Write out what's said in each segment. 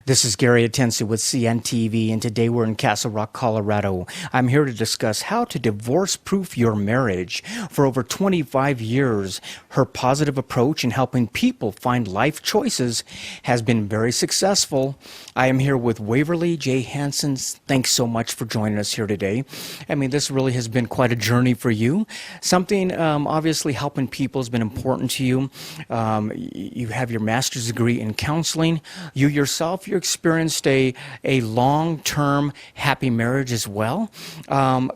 This is Gary Atensi with CNTV, and today we're in Castle Rock, Colorado. I'm here to discuss how to divorce-proof your marriage. For over 25 years, her positive approach in helping people find life choices has been very successful. I am here with Waverly J. Hansen. Thanks so much for joining us here today. I mean, this really has been quite a journey for you. Something, obviously, helping people has been important to you. You have your master's degree in counseling. You yourself, you experienced a long-term happy marriage as well.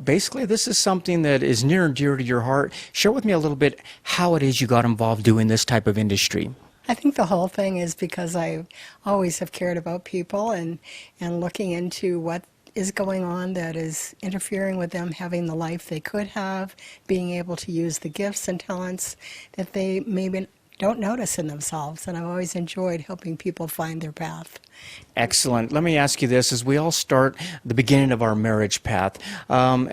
Basically, this is something that is near and dear to your heart. Share with me a little bit how it is you got involved doing this type of industry. I think the whole thing is because I always have cared about people and looking into what is going on that is interfering with them having the life they could have, being able to use the gifts and talents that they maybe don't notice in themselves. And I've always enjoyed helping people find their path. Excellent. Let me ask you this, as we all start the beginning of our marriage path. I mean,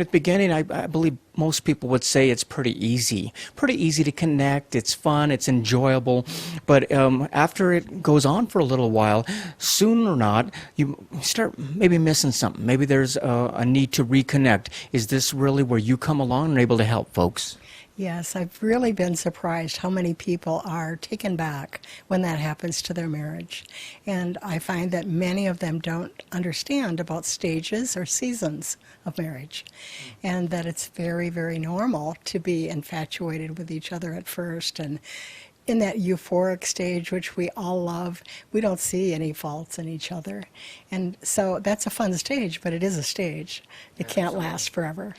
at the beginning, I believe most people would say it's pretty easy to connect. It's fun, it's enjoyable. But after it goes on for a little while, soon or not, you start maybe missing something. Maybe there's a need to reconnect. Is this really where you come along and are able to help folks? Yes, I've really been surprised how many people are taken back when that happens to their marriage. And I find that many of them don't understand about stages or seasons of marriage, and that it's very, very normal to be infatuated with each other at first. And in that euphoric stage, which we all love, we don't see any faults in each other. And so that's a fun stage, but it is a stage. It can't last forever.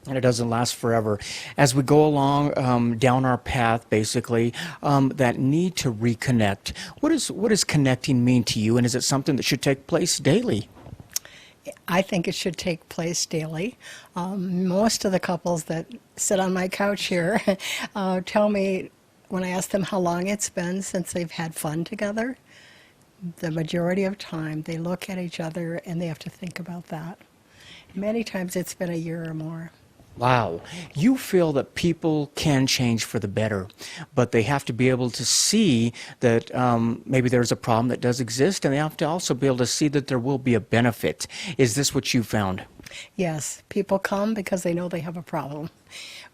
And it doesn't last forever. As we go along down our path, basically, that need to reconnect, what does connecting mean to you, and is it something that should take place daily? I think it should take place daily. Most of the couples that sit on my couch here tell me, when I ask them how long it's been since they've had fun together, the majority of time they look at each other and they have to think about that. Many times it's been a year or more. Wow. You feel that people can change for the better, but they have to be able to see that maybe there's a problem that does exist, and they have to also be able to see that there will be a benefit. Is this what you found? Yes, people come because they know they have a problem,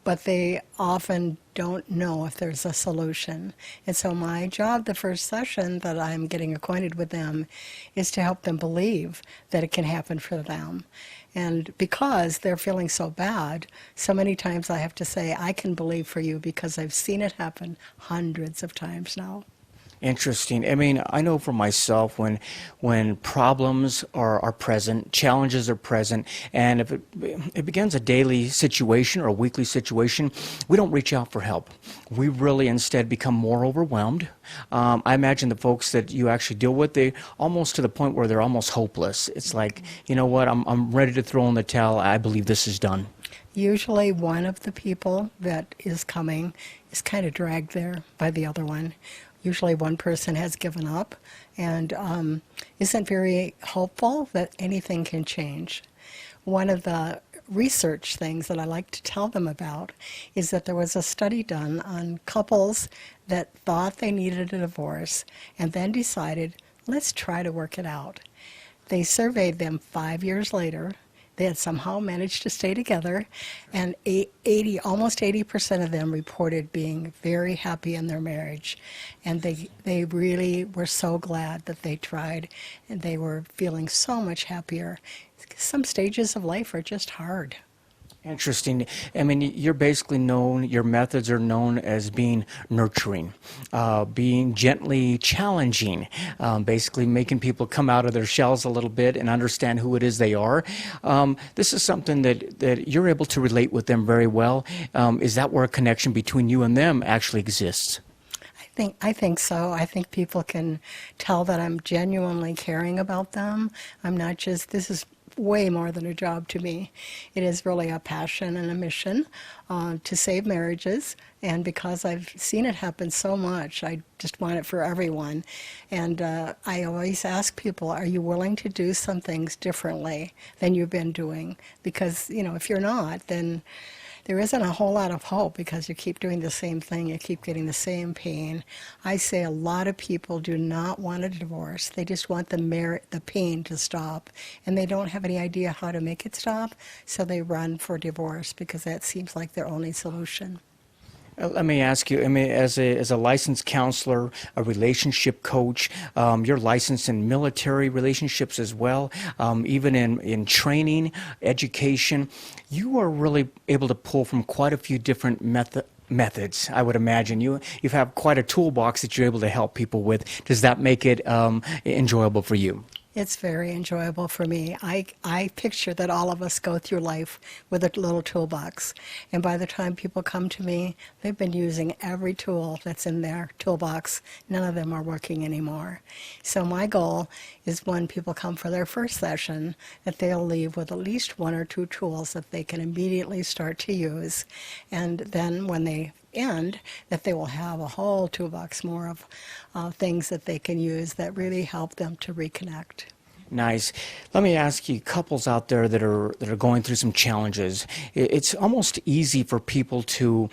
but they often don't know if there's a solution. And so my job the first session that I'm getting acquainted with them is to help them believe that it can happen for them. And because they're feeling so bad, so many times I have to say, I can believe for you because I've seen it happen hundreds of times now. Interesting. I mean, I know for myself when problems are present, challenges are present, and if it begins a daily situation or a weekly situation, we don't reach out for help. We really instead become more overwhelmed. I imagine the folks that you actually deal with, they almost to the point where they're almost hopeless. It's like, you know what, I'm ready to throw in the towel. I believe this is done. Usually one of the people that is coming is kind of dragged there by the other one. Usually one person has given up and isn't very hopeful that anything can change. One of the research things that I like to tell them about is that there was a study done on couples that thought they needed a divorce and then decided, let's try to work it out. They surveyed them 5 years later. They had somehow managed to stay together, and almost 80% of them reported being very happy in their marriage. And they really were so glad that they tried, and they were feeling so much happier. Some stages of life are just hard. Interesting. I mean, you're basically known, your methods are known as being nurturing, being gently challenging, basically making people come out of their shells a little bit and understand who it is they are. This is something that you're able to relate with them very well. Is that where a connection between you and them actually exists? I think so. I think people can tell that I'm genuinely caring about them. I'm not just, this is way more than a job to me. It is really a passion and a mission to save marriages, and because I've seen it happen so much, I just want it for everyone. And I always ask people, are you willing to do some things differently than you've been doing? Because, you know, if you're not, then there isn't a whole lot of hope because you keep doing the same thing, you keep getting the same pain. I say a lot of people do not want a divorce. They just want the pain to stop, and they don't have any idea how to make it stop, so they run for divorce because that seems like their only solution. Let me ask you, I mean, as a licensed counselor, a relationship coach, you're licensed in military relationships as well, even in training, education. You are really able to pull from quite a few different methods, I would imagine. You have quite a toolbox that you're able to help people with. Does that make it enjoyable for you? It's very enjoyable for me. I picture that all of us go through life with a little toolbox. And by the time people come to me, they've been using every tool that's in their toolbox. None of them are working anymore. So my goal is when people come for their first session, that they'll leave with at least one or two tools that they can immediately start to use. And then when they end, that they will have a whole toolbox more of things that they can use that really help them to reconnect. Nice. Let me ask you, couples out there that are going through some challenges. It's almost easy for people to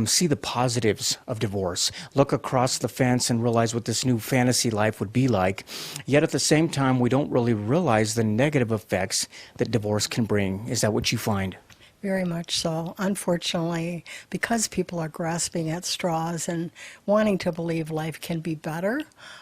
see the positives of divorce, look across the fence and realize what this new fantasy life would be like. Yet at the same time, we don't really realize the negative effects that divorce can bring. Is that what you find? Very much so. Unfortunately, because people are grasping at straws and wanting to believe life can be better,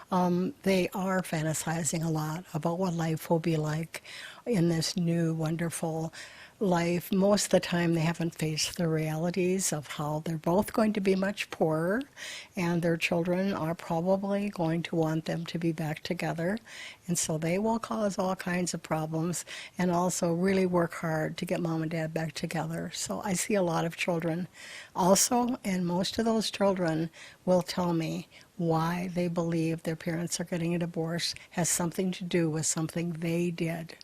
they are fantasizing a lot about what life will be like in this new, wonderful life. Most of the time, they haven't faced the realities of how they're both going to be much poorer, and their children are probably going to want them to be back together. And so they will cause all kinds of problems and also really work hard to get mom and dad back together. So I see a lot of children also, and most of those children will tell me why they believe their parents are getting a divorce has something to do with something they did.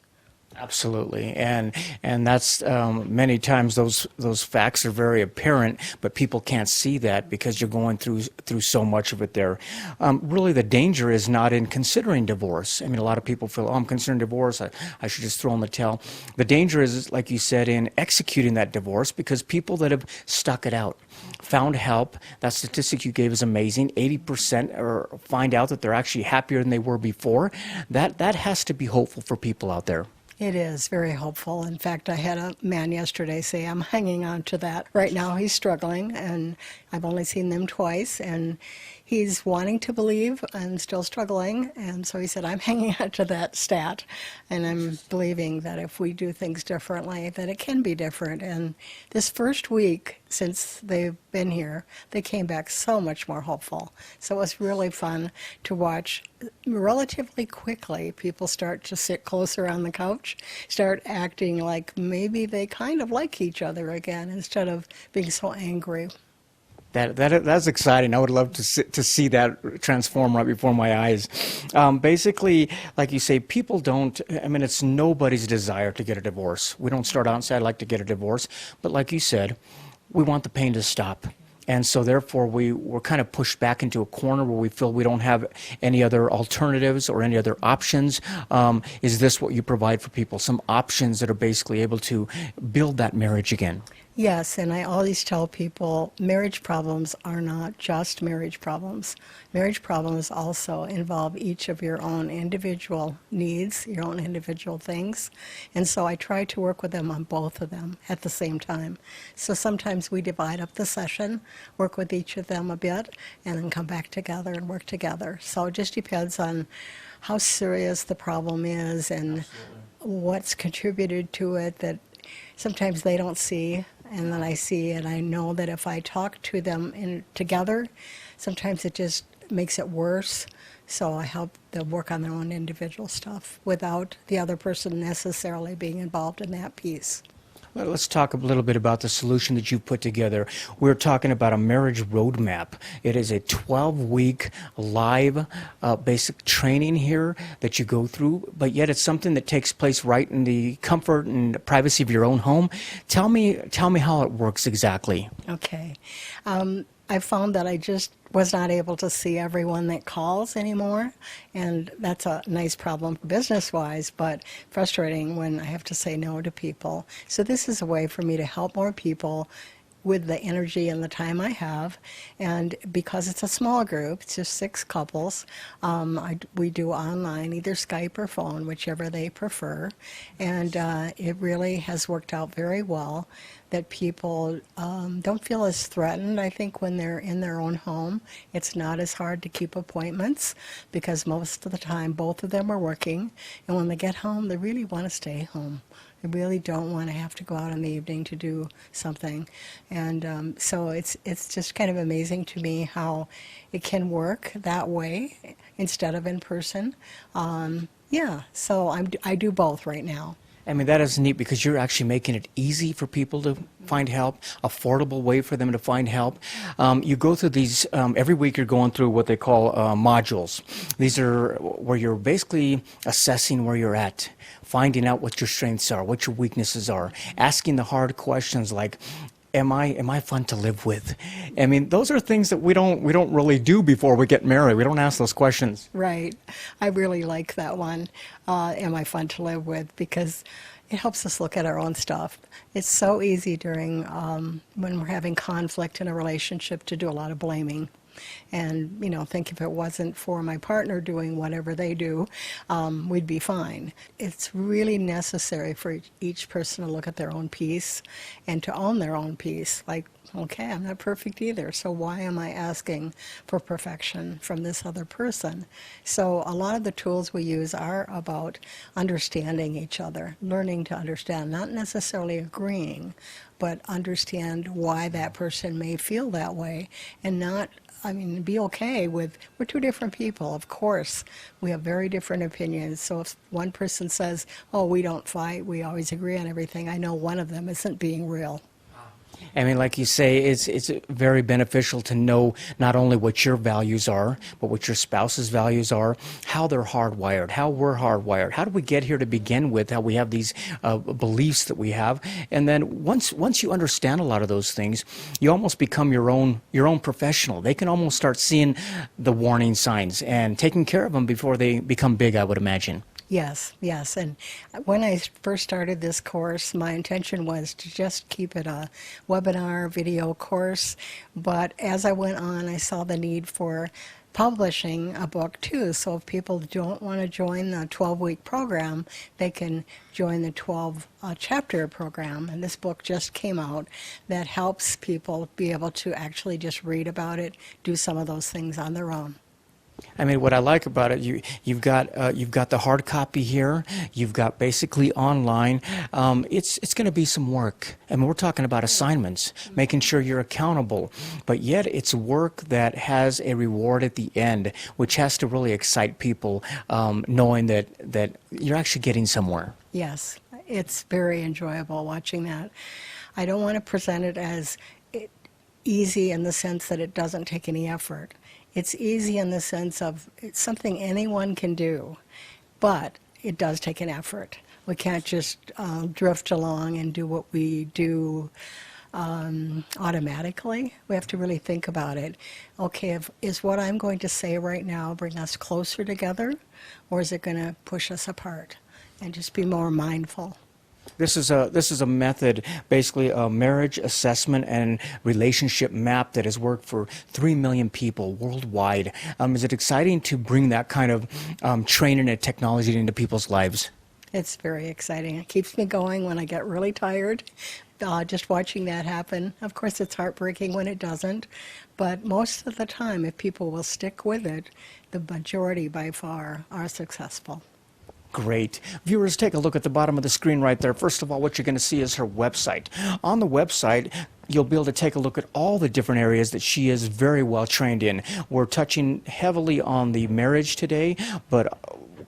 Absolutely, and that's many times those facts are very apparent, but people can't see that because you're going through so much of it there. Really, the danger is not in considering divorce. I mean, a lot of people feel, oh, I'm considering divorce, I should just throw in the towel. The danger is, like you said, in executing that divorce, because people that have stuck it out, found help. That statistic you gave is amazing. 80% or find out that they're actually happier than they were before. That has to be hopeful for people out there. It is very hopeful. In fact, I had a man yesterday say, I'm hanging on to that. Right now he's struggling, and I've only seen them twice, and he's wanting to believe and still struggling. And so he said, I'm hanging on to that stat, and I'm believing that if we do things differently, that it can be different. And this first week since they've been here, they came back so much more hopeful. So it was really fun to watch relatively quickly people start to sit closer on the couch, start acting like maybe they kind of like each other again instead of being so angry. That's exciting. I would love to see that transform right before my eyes. Basically, like you say, people don't, I mean, it's nobody's desire to get a divorce. We don't start out and say, I'd like to get a divorce. But like you said, we want the pain to stop. And so therefore we're kind of pushed back into a corner where we feel we don't have any other alternatives or any other options. Is this what you provide for people? Some options that are basically able to build that marriage again? Yes, and I always tell people marriage problems are not just marriage problems. Marriage problems also involve each of your own individual needs, your own individual things. And so I try to work with them on both of them at the same time. So sometimes we divide up the session, work with each of them a bit, and then come back together and work together. So it just depends on how serious the problem is and what's contributed to it that sometimes they don't see. And then I see, and I know that if I talk to them together, sometimes it just makes it worse. So I help them work on their own individual stuff without the other person necessarily being involved in that piece. Well, let's talk a little bit about the solution that you've put together. We're talking about a marriage roadmap. It is a 12-week live basic training here that you go through, but yet it's something that takes place right in the comfort and privacy of your own home. Tell me how it works exactly. Okay. I found that I just was not able to see everyone that calls anymore, and that's a nice problem business-wise, but frustrating when I have to say no to people. So this is a way for me to help more people with the energy and the time I have. And because it's a small group, it's just 6 couples, we do online, either Skype or phone, whichever they prefer. And it really has worked out very well that people don't feel as threatened. I think when they're in their own home, it's not as hard to keep appointments because most of the time both of them are working. And when they get home, they really want to stay home. They really don't want to have to go out in the evening to do something. And so it's just kind of amazing to me how it can work that way instead of in person. Yeah, so I do both right now. I mean, that is neat because you're actually making it easy for people to find help, affordable way for them to find help. You go through these, every week you're going through what they call modules. These are where you're basically assessing where you're at, finding out what your strengths are, what your weaknesses are, asking the hard questions like, am I fun to live with? I mean, those are things that we don't really do before we get married. We don't ask those questions. Right. I really like that one. Am I fun to live with? Because it helps us look at our own stuff. It's so easy during when we're having conflict in a relationship to do a lot of blaming. And, think if it wasn't for my partner doing whatever they do, we'd be fine. It's really necessary for each person to look at their own piece and to own their own piece. Like, okay, I'm not perfect either, so why am I asking for perfection from this other person? So a lot of the tools we use are about understanding each other, learning to understand, not necessarily agreeing, but understand why that person may feel that way and not be okay with, we're 2 different people, of course. We have very different opinions. So if one person says, oh, we don't fight, we always agree on everything, I know one of them isn't being real. I mean, like you say, it's very beneficial to know not only what your values are, but what your spouse's values are, how they're hardwired, how we're hardwired, how do we get here to begin with, how we have these beliefs that we have. And then once you understand a lot of those things, you almost become your own professional. They can almost start seeing the warning signs and taking care of them before they become big, I would imagine. Yes. And when I first started this course, my intention was to just keep it a webinar video course. But as I went on, I saw the need for publishing a book too. So if people don't want to join the 12-week program, they can join the 12-chapter program. And this book just came out that helps people be able to actually just read about it, do some of those things on their own. I mean, what I like about it, you've got the hard copy here. You've got basically online. It's going to be some work. I mean, we're talking about assignments, making sure you're accountable, but yet it's work that has a reward at the end, which has to really excite people, knowing that you're actually getting somewhere. Yes, it's very enjoyable watching that. I don't want to present it as easy in the sense that it doesn't take any effort. It's easy in the sense of it's something anyone can do, but it does take an effort. We can't just drift along and do what we do automatically. We have to really think about it. Okay, is what I'm going to say right now bring us closer together, or is it going to push us apart? And just be more mindful. This is a method, basically a marriage assessment and relationship map that has worked for 3 million people worldwide. Is it exciting to bring that kind of training and technology into people's lives? It's very exciting. It keeps me going when I get really tired, just watching that happen. Of course, it's heartbreaking when it doesn't, but most of the time, if people will stick with it, the majority by far are successful. Great. Viewers, take a look at the bottom of the screen right there. First of all, what you're going to see is her website. On the website, you'll be able to take a look at all the different areas that she is very well trained in. We're touching heavily on the marriage today, but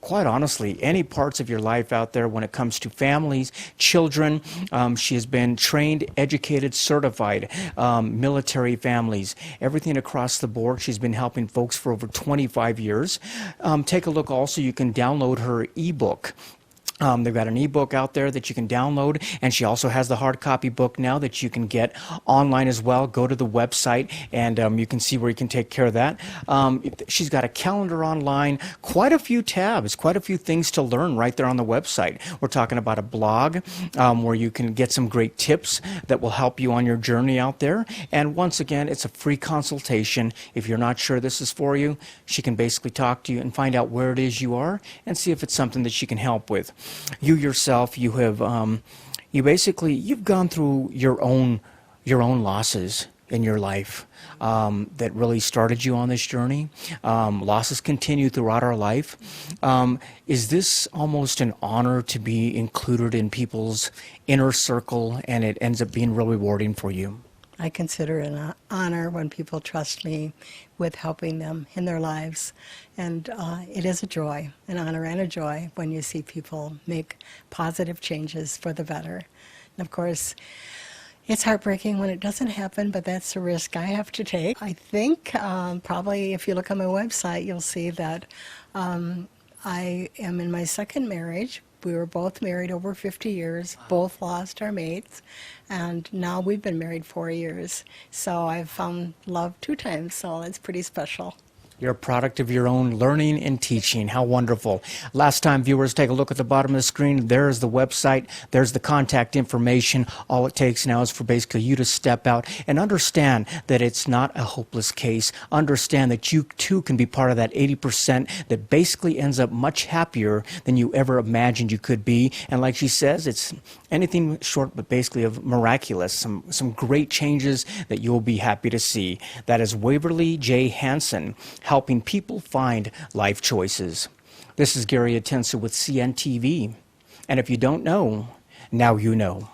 quite honestly, any parts of your life out there when it comes to families, children. She has been trained, educated, certified, military families, everything across the board. She's been helping folks for over 25 years. Take a look also. You can download her ebook. They've got an ebook out there that you can download, and she also has the hard copy book now that you can get online as well. Go to the website, and you can see where you can take care of that. She's got a calendar online, quite a few tabs, quite a few things to learn right there on the website. We're talking about a blog where you can get some great tips that will help you on your journey out there. And once again, it's a free consultation. If you're not sure this is for you, she can basically talk to you and find out where it is you are and see if it's something that she can help with. You yourself, you have, you've gone through your own losses in your life that really started you on this journey. Losses continue throughout our life. Is this almost an honor to be included in people's inner circle, and it ends up being really rewarding for you? I consider it an honor when people trust me with helping them in their lives. And it is a joy, an honor and a joy when you see people make positive changes for the better. And of course, it's heartbreaking when it doesn't happen, but that's the risk I have to take. I think probably if you look on my website, you'll see that I am in my second marriage. We were both married over 50 years, both lost our mates, and now we've been married 4 years. So I've found love 2 times, so it's pretty special. You're a product of your own learning and teaching. How wonderful. Last time, viewers, take a look at the bottom of the screen. There's the website. There's the contact information. All it takes now is for basically you to step out and understand that it's not a hopeless case. Understand that you, too, can be part of that 80% that basically ends up much happier than you ever imagined you could be. And like she says, it's anything short but basically of miraculous. Some great changes that you'll be happy to see. That is Waverly J. Hansen, helping people find life choices. This is Gary Atensa with CNTV. And if you don't know, now you know.